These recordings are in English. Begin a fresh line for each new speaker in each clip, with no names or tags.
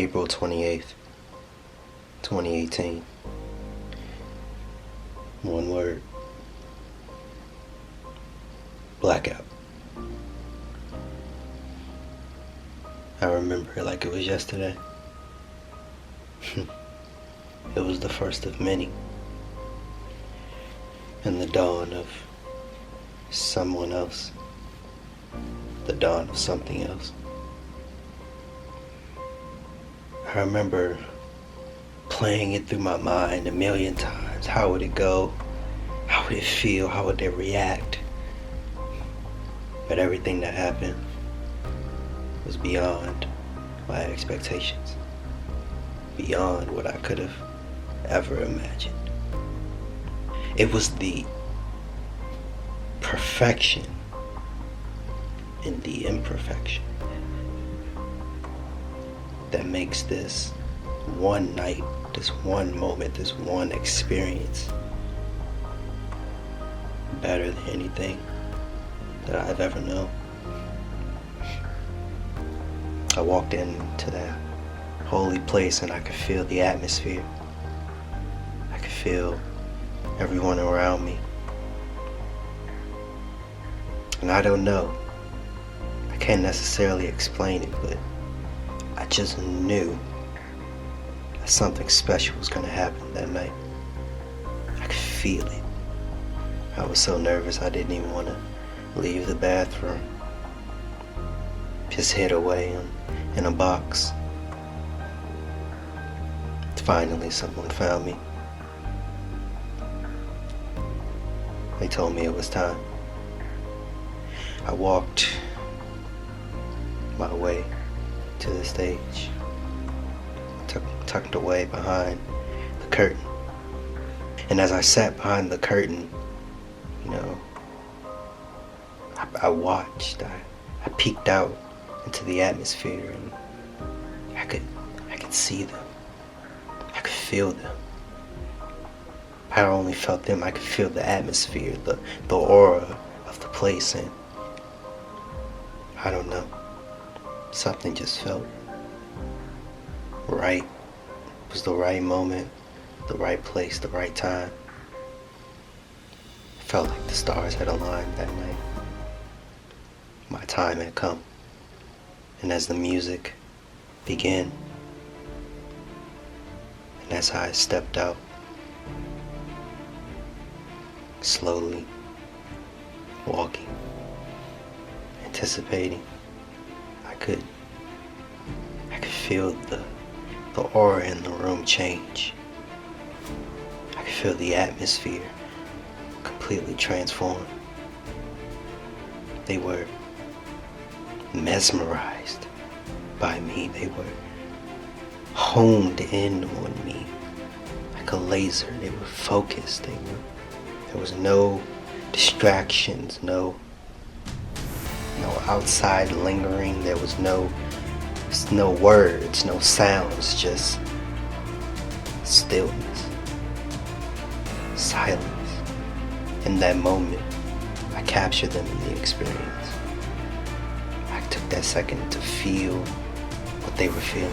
April 28th, 2018. One word. Blackout. I remember it like it was yesterday. It was the first of many. And the dawn of someone else. The dawn of something else. I remember playing it through my mind a million times. How would it go? How would it feel? How would they react? But everything that happened was beyond my expectations. Beyond what I could have ever imagined. It was the perfection in the imperfection that makes this one night, this one moment, this one experience better than anything that I've ever known. I walked into that holy place and I could feel the atmosphere. I could feel everyone around me. And I don't know. I can't necessarily explain it, but I just knew that something special was going to happen that night. I could feel it. I was so nervous I didn't even want to leave the bathroom. Just hid away in a box. Finally, someone found me. They told me it was time. I walked my way to the stage, tucked away behind the curtain. And as I sat behind the curtain, I watched, I peeked out into the atmosphere, and I could see them. I could feel them. I not only felt them, I could feel the atmosphere, the aura of the place, and I don't know, something just felt right. It was the right moment, the right place, the right time. It felt like the stars had aligned that night. My time had come. And as the music began, and as I stepped out, slowly walking, anticipating, I could feel the aura in the room change. I could feel the atmosphere completely transform. They were mesmerized by me. They were honed in on me like a laser. They were focused. There was no distractions, no outside lingering. There was no words, no sounds, just stillness, silence. In that moment, I captured them in the experience. I took that second to feel what they were feeling,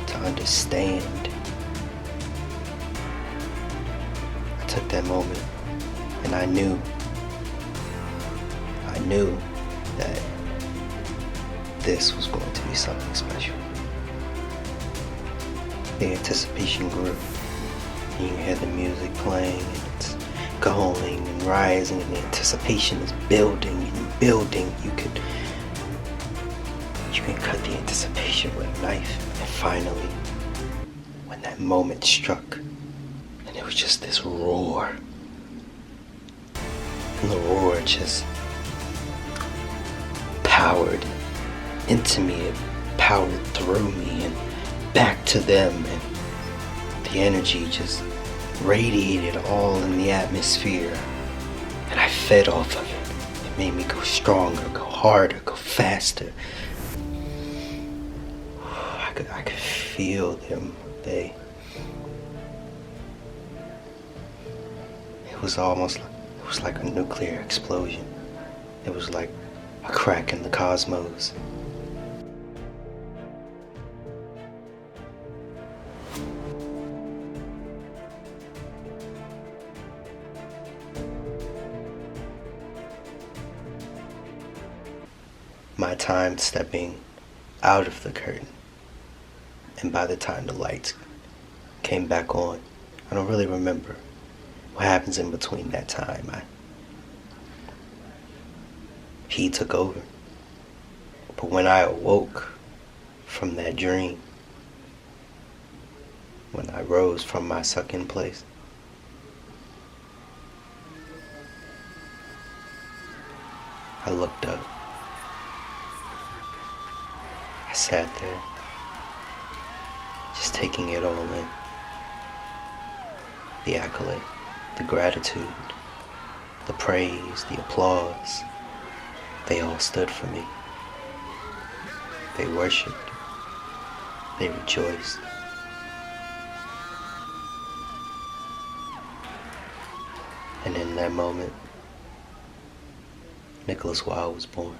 to understand. I took that moment and I knew that this was going to be something special. The anticipation grew. You hear the music playing and it's going and rising, and the anticipation is building and building. You can cut the anticipation with a knife. And finally, when that moment struck, and it was just this roar, and the roar just powered into me, it powered through me and back to them, and the energy just radiated all in the atmosphere, and I fed off of it. It made me go stronger, go harder, go faster. I could feel them. It was like a nuclear explosion. It was like a crack in the cosmos. my time stepping out of the curtain. And by the time the lights came back on, I don't really remember what happens in between that time. He took over. But when I awoke from that dream, when I rose from my sunken place, I looked up. I sat there, just taking it all in. The accolade, the gratitude, the praise, the applause, they all stood for me. They worshiped. They rejoiced. And in that moment, Nikolas Wilde was born.